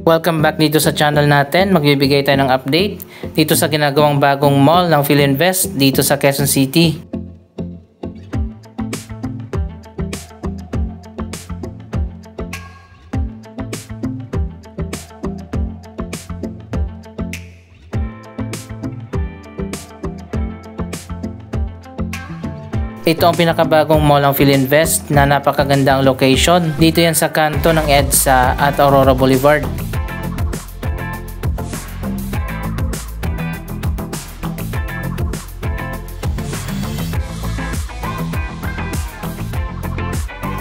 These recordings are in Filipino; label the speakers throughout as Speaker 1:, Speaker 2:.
Speaker 1: Welcome back dito sa channel natin. Magbibigay tayo ng update dito sa ginagawang bagong mall ng Philinvest dito sa Quezon City. Ito ang pinakabagong mall ng Philinvest na napakaganda ang location. Dito yan sa kanto ng EDSA at Aurora Boulevard.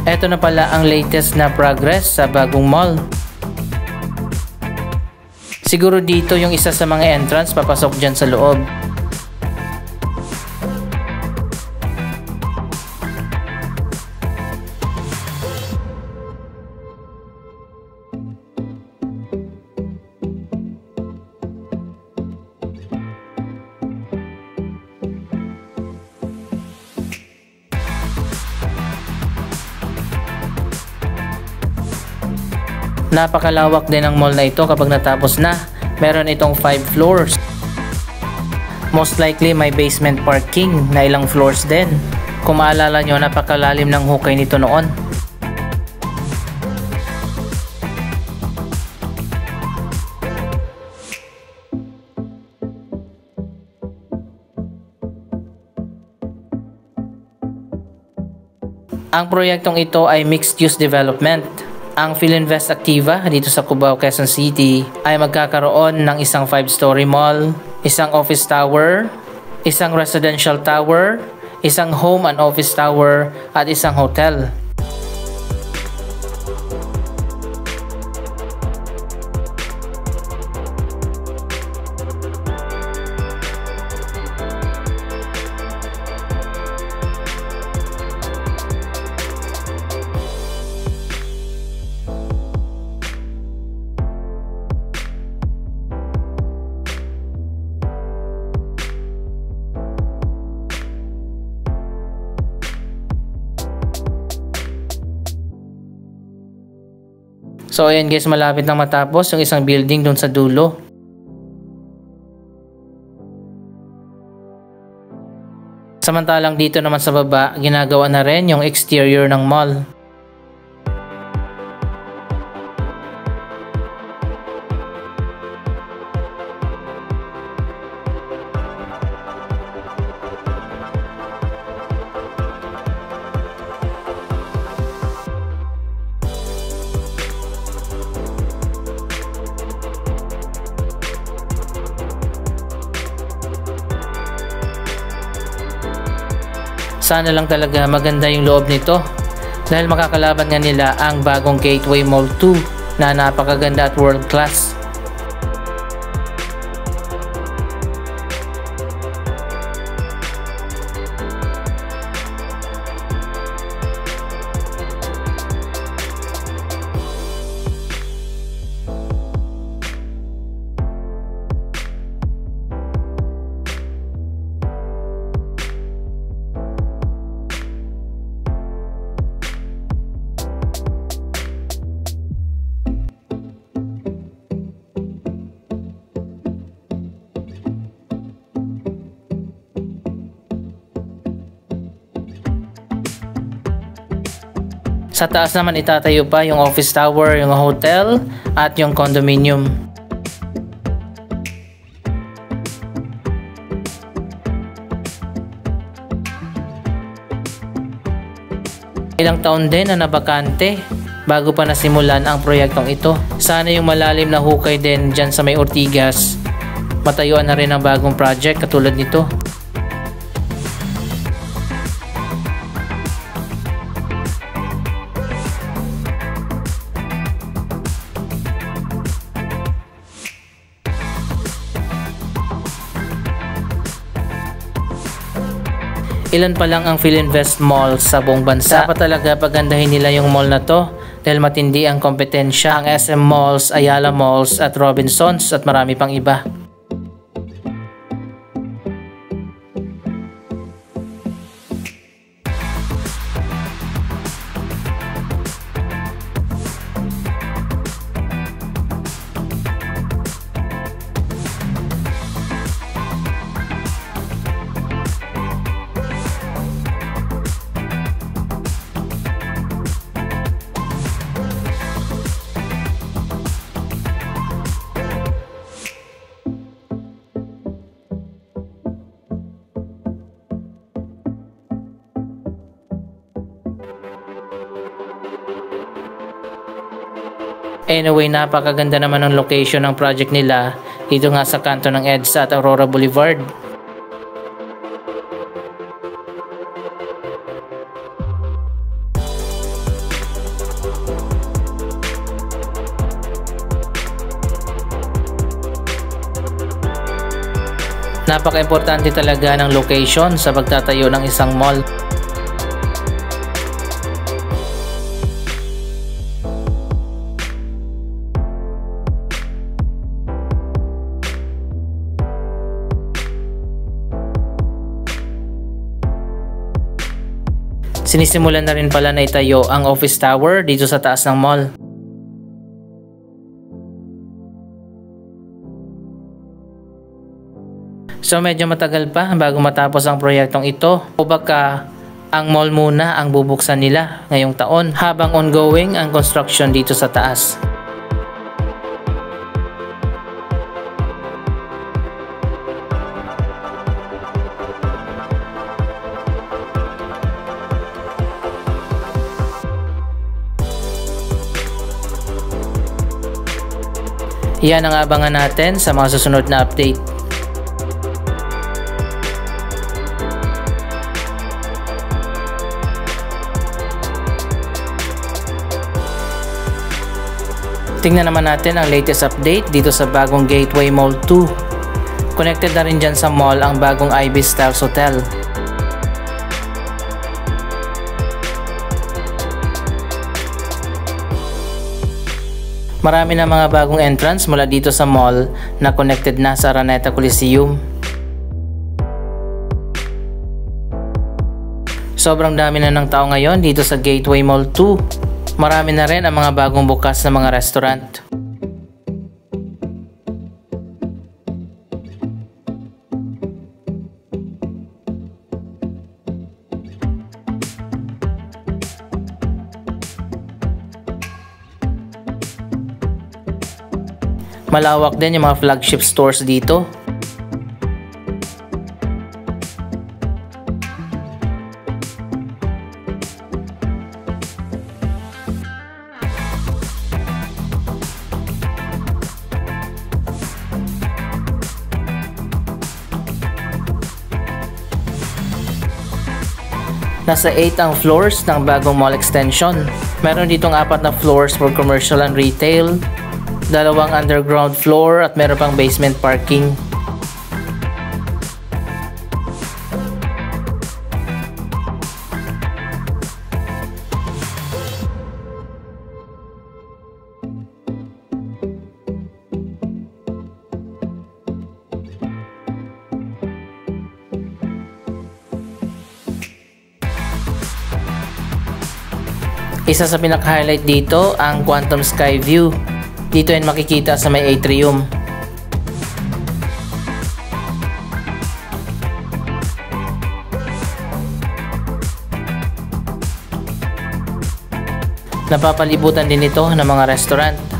Speaker 1: Ito na pala ang latest na progress sa bagong mall. Siguro dito yung isa sa mga entrance papasok dyan sa loob. Napakalawak din ang mall na ito kapag natapos na. Meron itong 5 floors. Most likely may basement parking na ilang floors din. Kung maalala nyo, napakalalim ng hukay nito noon. Ang proyektong ito ay mixed-use development. Ang Philinvest Activa dito sa Cubao, Quezon City ay magkakaroon ng isang 5-story mall, isang office tower, isang residential tower, isang home and office tower, at isang hotel. So ayan guys, malapit na matapos yung isang building doon sa dulo. Samantalang dito naman sa baba, ginagawa na rin yung exterior ng mall. Sana lang talaga maganda yung loob nito dahil makakalaban nga nila ang bagong Gateway Mall 2 na napakaganda at world class. Sa taas naman itatayo pa yung office tower, yung hotel, at yung condominium. Ilang taon din na nabakante bago pa nasimulan ang proyektong ito. Sana yung malalim na hukay din dyan sa may Ortigas, matayuan na rin ang bagong project katulad nito. Ilan pa lang ang Philinvest Mall sa buong bansa. Dapat talaga pagandahin nila yung mall na to dahil matindi ang kompetensya. Ang SM Malls, Ayala Malls at Robinsons at marami pang iba. Anyway, napakaganda naman ng location ng project nila dito nga sa kanto ng EDSA at Aurora Boulevard. Napaka-importante talaga ng location sa pagtatayo ng isang mall. Sinisimulan na rin pala na itayo ang office tower dito sa taas ng mall. So medyo matagal pa bago matapos ang proyektong ito, o baka ang mall muna ang bubuksan nila ngayong taon habang ongoing ang construction dito sa taas. Yan ang abangan natin sa mga susunod na update. Tingnan naman natin ang latest update dito sa bagong Gateway Mall 2. Connected na rin dyan sa mall ang bagong Ibis Styles Hotel. Marami na mga bagong entrance mula dito sa mall na connected na sa Araneta Coliseum. Sobrang dami na ng tao ngayon dito sa Gateway Mall 2. Marami na rin ang mga bagong bukas na mga restaurant. Malawak din yung mga flagship stores dito. Nasa 8 ang floors ng bagong mall extension. Meron ditong 4 na floors for commercial and retail, 2 underground floor at meron pang basement parking. Isa sa pinaka-highlight dito ang Quantum Sky View. Dito yan makikita sa may atrium. Napapalibutan din ito ng mga restaurant.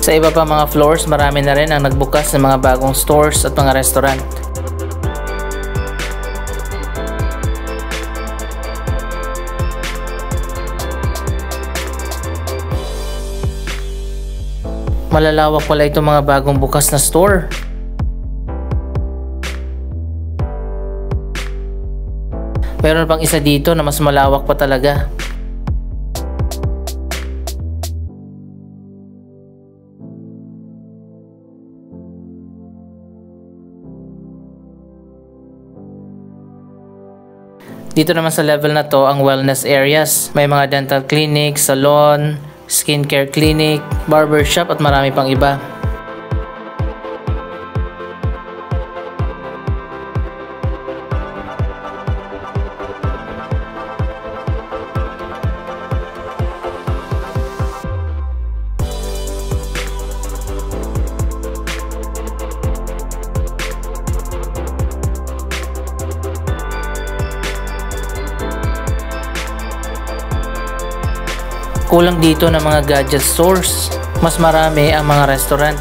Speaker 1: Sa iba pa mga floors, marami na rin ang nagbukas ng mga bagong stores at mga restaurant. Malalawak pala itong mga bagong bukas na store. Meron pang isa dito na mas malawak pa talaga. Dito naman sa level na to ang wellness areas. May mga dental clinic, salon, skincare clinic, barbershop at marami pang iba. Kulang dito ng mga gadget stores. Mas marami ang mga restaurant.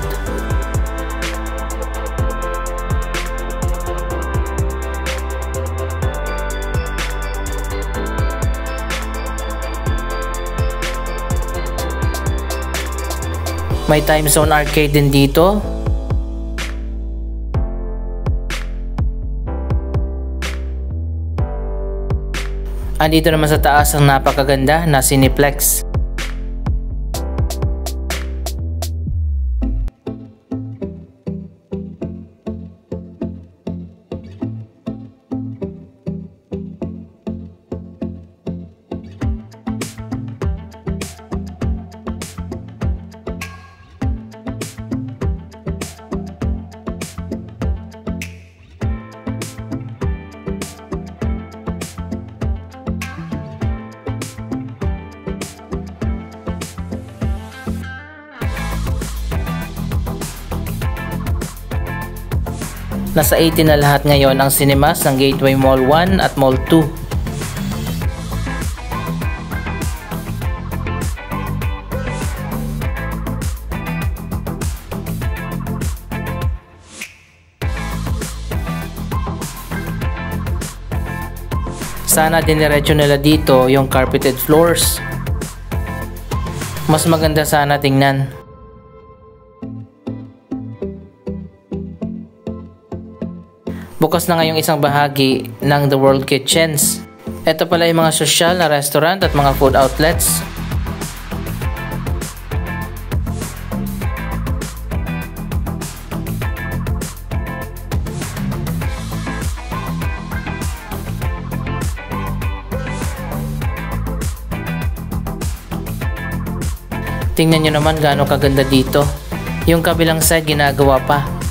Speaker 1: May time zone arcade din dito. Andito naman sa taas ang napakaganda na Cineplex. Nasa 80 na lahat ngayon ang cinemas ng Gateway Mall 1 at Mall 2. Sana diniretso nila dito yung carpeted floors. Mas maganda sana tingnan. Bukas na ngayong isang bahagi ng The World Kitchens. Ito pala yung mga sosyal na restaurant at mga food outlets. Tingnan nyo naman gaano kaganda dito. Yung kabilang side ginagawa pa.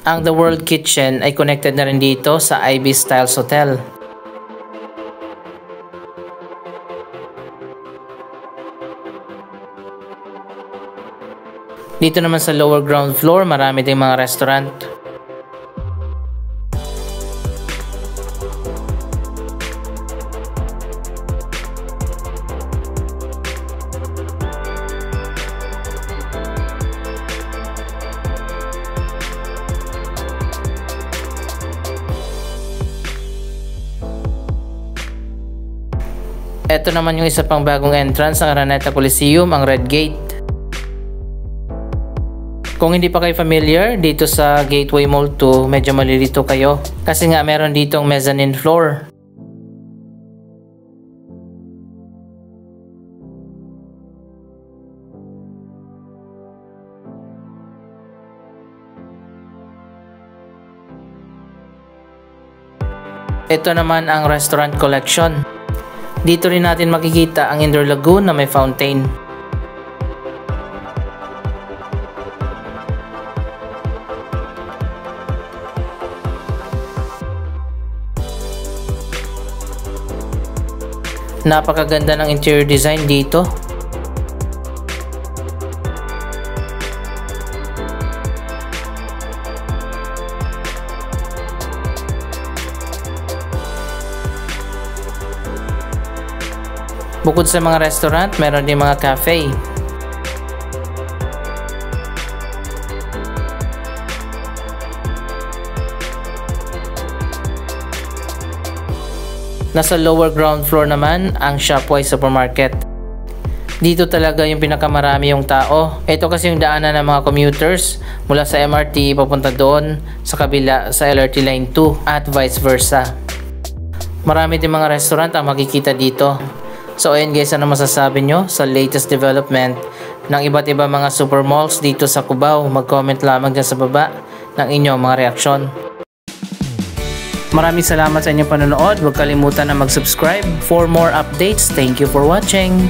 Speaker 1: Ang The World Kitchen ay connected na rin dito sa Ibis Styles Hotel. Dito naman sa lower ground floor, marami ding mga restaurant. Ito naman yung isa pang bagong entrance ng Araneta Coliseum, ang Red Gate. Kung hindi pa kayo familiar dito sa Gateway Mall 2, medyo malilito kayo kasi nga meron ditong mezzanine floor. Ito naman ang restaurant collection. Dito rin natin makikita ang indoor lagoon na may fountain. Napakaganda ng interior design dito. Bukod sa mga restaurant, meron din mga cafe. Nasa lower ground floor naman ang Shopwise Supermarket. Dito talaga yung pinakamarami yung tao. Ito kasi yung daanan ng mga commuters mula sa MRT papunta doon sa kabila sa LRT Line 2 at vice versa. Marami din mga restaurant ang makikita dito. So ayun guys, ano masasabi nyo sa latest development ng iba't iba mga super malls dito sa Cubao? Mag-comment lamang dyan sa baba ng inyong mga reaksyon. Maraming salamat sa inyong panonood. Huwag kalimutan na mag-subscribe for more updates. Thank you for watching.